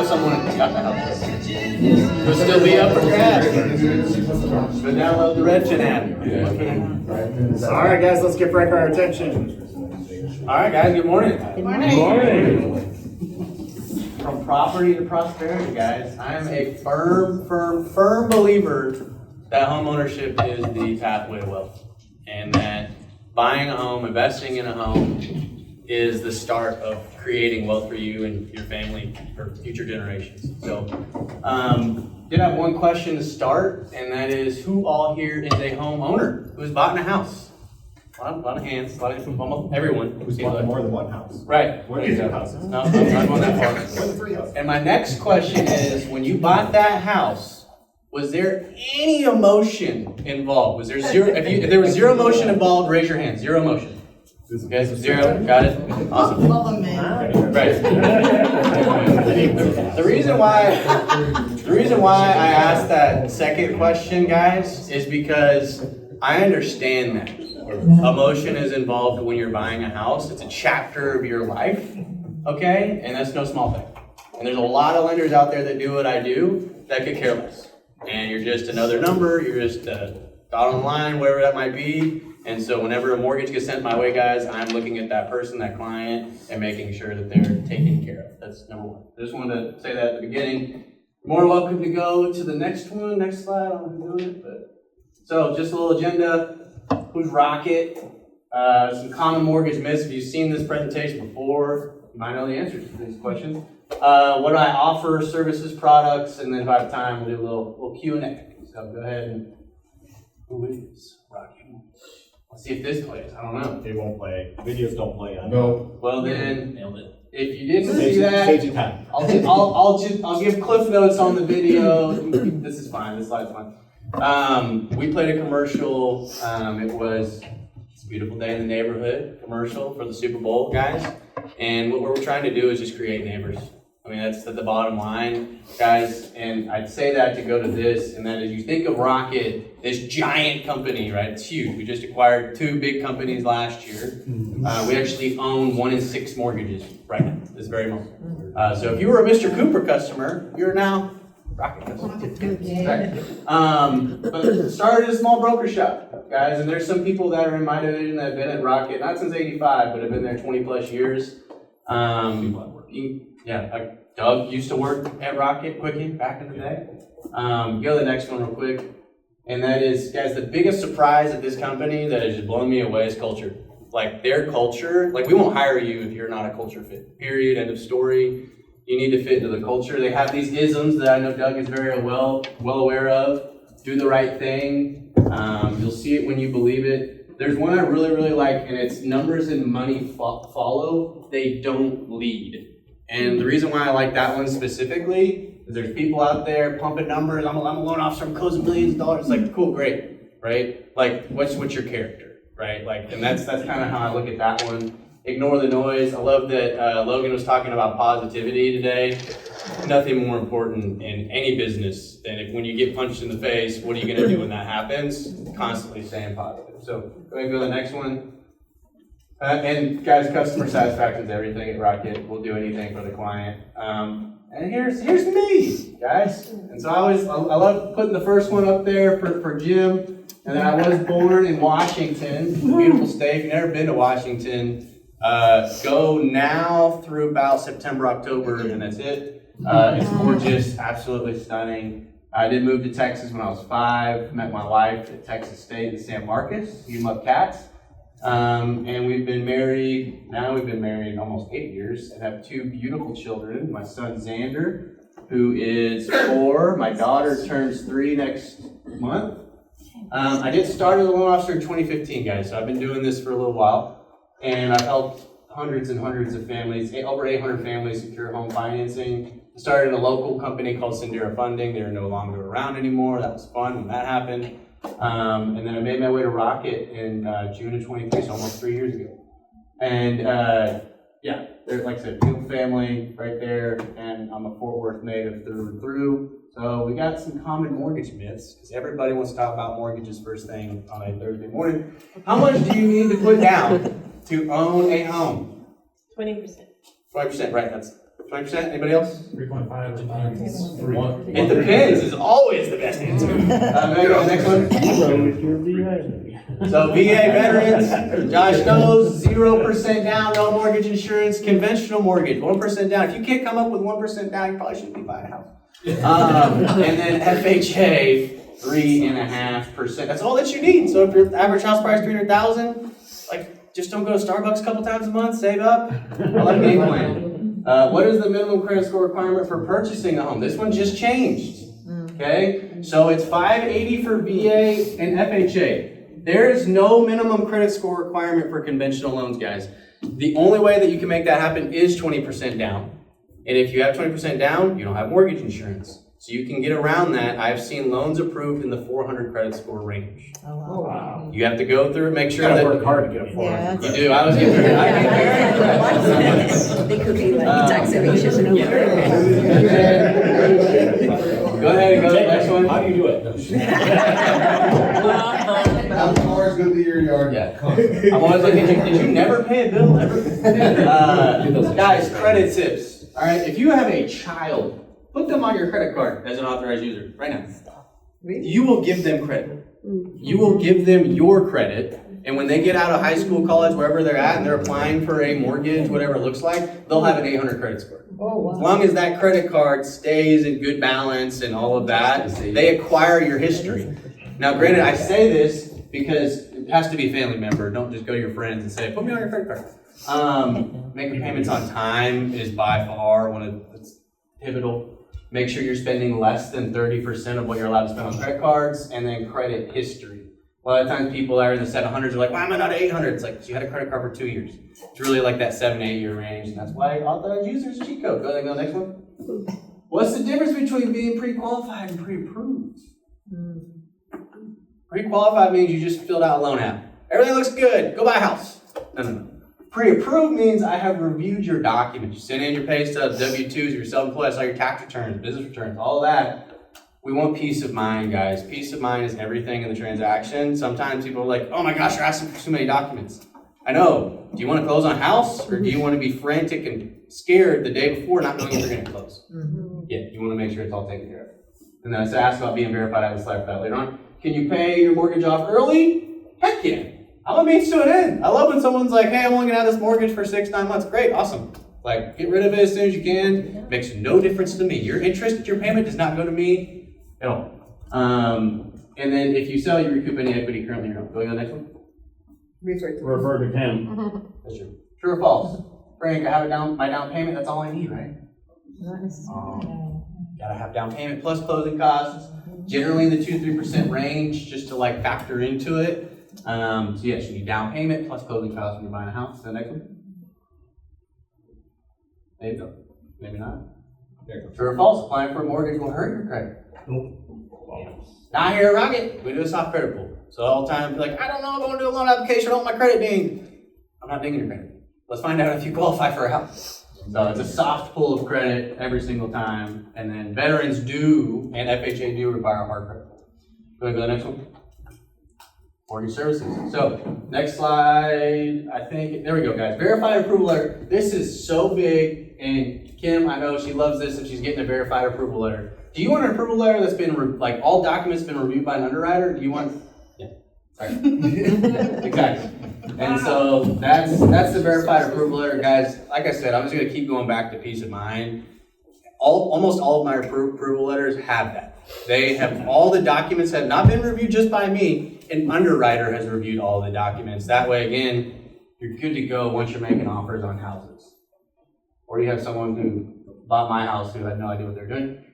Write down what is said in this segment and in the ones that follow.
have someone got the house. It'll still be up for grabs. But download the Redfin app. All right, guys, let's get Frank our attention. All right, guys, good morning. Good morning. From property to prosperity, guys. I am a firm believer that home ownership is the pathway to wealth. And that buying a home, investing in a home is the start of creating wealth for you and your family for future generations. So, did have one question to start, and that is, who all here is a homeowner? Who's bought in a house? A lot of hands, a lot of almost everyone. Who's bought more than one house? Right. What is your houses? No, I'm not going that far. More than 3 houses. And my next question is, when you bought that house, was there any emotion involved? Was there zero? If there was zero emotion involved, raise your hand. Zero emotion. Okay, so zero. Got it. Awesome. Love them, man. Right. The reason why I asked that second question, guys, is because I understand that emotion is involved when you're buying a house. It's a chapter of your life, okay? And that's no small thing. And there's a lot of lenders out there that do what I do that could care less. And you're just another number, you're just a dot on the line, whatever that might be. And so whenever a mortgage gets sent my way, guys, I'm looking at that person, that client, and making sure that they're taken care of. That's number one. I just wanted to say that at the beginning. More welcome to go to the next one, next slide. I don't know who's doing it, but so just a little agenda. Who's Rocket? Some common mortgage myths. If you've seen this presentation before, you might know the answers to these questions. What do I offer, services, products, and then if I have time, we'll do a little Q&A. So go ahead and, who is Rocket? Let's see if this plays. I don't know. It won't play. Videos don't play on. No. Well then, Nailed it. if you didn't Saves see that, you time. I'll give cliff notes on the video. This is fine. This slide's fine. We played a commercial. It's a beautiful day in the neighborhood commercial for the Super Bowl, guys. And what we're trying to do is just create neighbors. I mean, that's at the bottom line, guys. And I'd say that to go to this, and that is, you think of Rocket, this giant company, right? It's huge. We just acquired 2 big companies last year. We actually own 1 in 6 mortgages right now, this very moment. So if you were a Mr. Cooper customer, you're now Rocket customer. Right. But it started a small broker shop, guys, and there's some people that are in my division that have been at Rocket, not since '85, but have been there 20 plus years. Doug used to work at Rocket Quickie back in the day. Go to the next one real quick. And that is, guys, the biggest surprise at this company that has just blown me away is culture. Like, their culture, like, we won't hire you if you're not a culture fit. Period, end of story. You need to fit into the culture. They have these isms that I know Doug is very well aware of. Do the right thing. You'll see it when you believe it. There's one I really like, and it's numbers and money follow. They don't lead. And the reason why I like that one specifically is there's people out there pumping numbers. I'm a loan officer. I'm closing millions of dollars. It's like, cool, great, right? Like, what's your character, right? Like, and that's kind of how I look at that one. Ignore the noise. I love that Logan was talking about positivity today. Nothing more important in any business than when you get punched in the face, what are you going to do when that happens? Constantly staying positive. So go ahead and go to the next one. And guys, customer satisfaction is everything at Rocket. We'll do anything for the client. And here's me, guys. And so I love putting the first one up there for Jim. And then I was born in Washington, beautiful state. If you've never been to Washington, go now through about September, October, and that's it. It's gorgeous, absolutely stunning. I did move to Texas when I was 5. Met my wife at Texas State in San Marcos. You love cats. And we've been married almost 8 years and have 2 beautiful children. My son Xander, who is 4. My daughter turns 3 next month. I did start as a loan officer in 2015, guys, so I've been doing this for a little while. And I've helped hundreds and hundreds of families, over 800 families, secure home financing. I started a local company called Sendera Funding. They're no longer around anymore. That was fun when that happened. And then I made my way to Rocket in June of 23, so almost 3 years ago. And they're, like I said, beautiful family right there, and I'm a Fort Worth native through and through. So we got some common mortgage myths, because everybody wants to talk about mortgages first thing on a Thursday morning. How much do you need to put down to own a home? 20%. 20%, right? That's 20%? Anybody else? 3.5 It depends is always the best answer. Next one. So VA veterans, Josh knows 0% down, no mortgage insurance, conventional mortgage, 1% down. If you can't come up with 1% down, you probably shouldn't be buying a house. And then FHA, 3.5%. That's all that you need. So if your average house price $300,000, like just don't go to Starbucks a couple times a month, save up. I like game plan. What is the minimum credit score requirement for purchasing a home? This one just changed. Okay, so it's 580 for VA and FHA. There is no minimum credit score requirement for conventional loans, guys. The only way that you can make that happen is 20% down. And if you have 20% down, you don't have mortgage insurance. So you can get around that. I've seen loans approved in the 400 credit score range. Oh, wow. You have to go through and make sure You that gotta work hard to get a 400. Yeah. you do. I was getting very, They could be like tax evasions and Go ahead and go to the next one. How do you do it? How far is good to your yard? Yeah. I'm always like, did you never pay a bill ever? Guys, credit tips. All right, if you have a child, put them on your credit card as an authorized user right now. You will give them credit. You will give them your credit, and when they get out of high school, college, wherever they're at, and they're applying for a mortgage, whatever it looks like, they'll have an 800 credit score. As long as that credit card stays in good balance and all of that, they acquire your history. Now, granted, I say this because it has to be a family member. Don't just go to your friends and say, put me on your credit card. Making payments on time is by far one of it's pivotal. Make sure you're spending less than 30% of what you're allowed to spend on credit cards, and then credit history. A lot of times people that are in the 700s are like, why am I not at 800? It's like, you had a credit card for 2 years. It's really like that 7-8 year range, and that's why authorized users cheat code. Go ahead and go next one. What's the difference between being pre-qualified and pre-approved? Pre-qualified means you just filled out a loan app. Everything looks good. Go buy a house. No. Pre-approved means I have reviewed your documents. You send in your pay stubs, W-2s, your self-employed, all your tax returns, business returns, all of that. We want peace of mind, guys. Peace of mind is everything in the transaction. Sometimes people are like, oh my gosh, you're asking for too many documents. I know. Do you want to close on a house, or do you want to be frantic and scared the day before not knowing if you're going to close? Yeah, you want to make sure it's all taken care of. And then I asked about being verified. I have a slide for that later on. Can you pay your mortgage off early? Heck yeah. I'm a means to an end. I love when someone's like, hey, I'm only gonna have this mortgage for 6-9 months. Great, awesome. Like, get rid of it as soon as you can. Makes no difference to me. Your interest, your payment does not go to me at all. And then if you sell, you recoup any equity currently in your home. Going on the next one? Refer to him. That's true. True or false? Frank, I have my down payment. That's all I need, right? Gotta have down payment plus closing costs. Generally in the 2-3% range, just to like factor into it. So yes, you need down payment plus closing costs when you're buying a house. The next one. There you go. Maybe not. True or false? Applying for a mortgage will hurt your credit. Not here at Rocket. We do a soft credit pool. So all the time, be like, I don't know if I want to do a loan application. I don't want my credit dinged. I'm not dinging your credit. Let's find out if you qualify for a house. So it's a soft pull of credit every single time. And then veterans do, and FHA do require a hard credit pull. Go ahead and go to the next one. Mortgage services. So next slide, I think, there we go, guys. Verified approval letter. This is so big, and Kim, I know she loves this if she's getting a verified approval letter. Do you want an approval letter that's been, like all documents been reviewed by an underwriter? Do you want, yeah, sorry. Exactly. And so that's the verified approval letter, guys. Like I said, I'm just gonna keep going back to peace of mind. Almost all of my approval letters have that. They have all the documents have not been reviewed just by me. An underwriter has reviewed all the documents. That way, again, you're good to go once you're making offers on houses. Or you have someone who bought my house who had no idea what they're doing.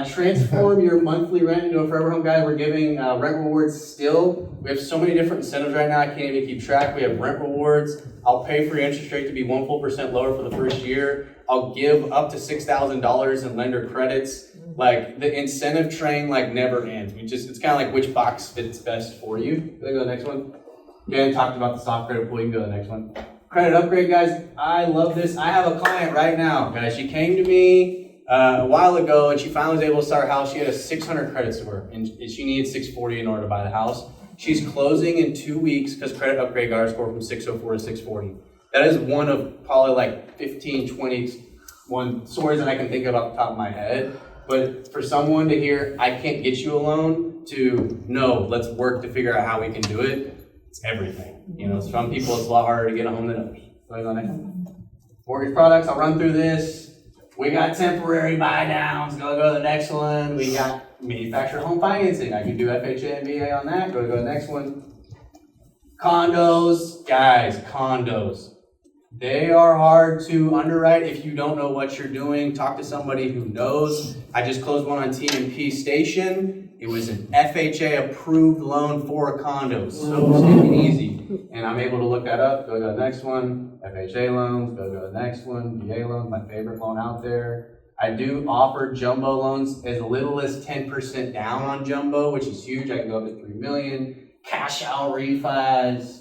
Transform your monthly rent into a forever home, guys. We're giving rent rewards still. We have so many different incentives right now, I can't even keep track. We have rent rewards. I'll pay for your interest rate to be 1 full % lower for the first year. I'll give up to $6,000 in lender credits. Like the incentive train like never ends. It's kind of like which box fits best for you. Go to the next one. Again, talked about the soft credit pool. You can go to the next one. Credit upgrade, guys. I love this. I have a client right now, guys. She came to me a while ago, and she finally was able to start her house. She had a 600 credit score, and she needed 640 in order to buy the house. She's closing in 2 weeks because credit upgrade got her score from 604 to 640. That is one of probably like 15, 20 one stories that I can think of off the top of my head. But for someone to hear, I can't get you a loan, to no, let's work to figure out how we can do it, it's everything. You know, some people it's a lot harder to get a home than others. So on next. Mortgage products, I'll run through this. We got temporary buy downs, go to the next one. We got manufactured home financing. I can do FHA and VA on that, go to the next one. Condos, guys, condos. They are hard to underwrite if you don't know what you're doing. Talk to somebody who knows. I just closed one on T&P Station. It was an FHA approved loan for a condo. So stinking easy. And I'm able to look that up. Go to the next one. FHA loans. Go to the next one. VA loans, my favorite loan out there. I do offer jumbo loans as little as 10% down on jumbo, which is huge. I can go up to $3 million. Cash out refis.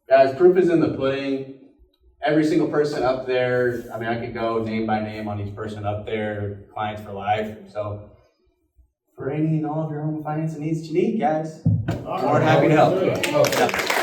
Guys, proof is in the pudding. Every single person up there, I mean, I could go name by name on each person up there, clients for life. So, for any and all of your home financing needs that you need, guys, more than happy to help.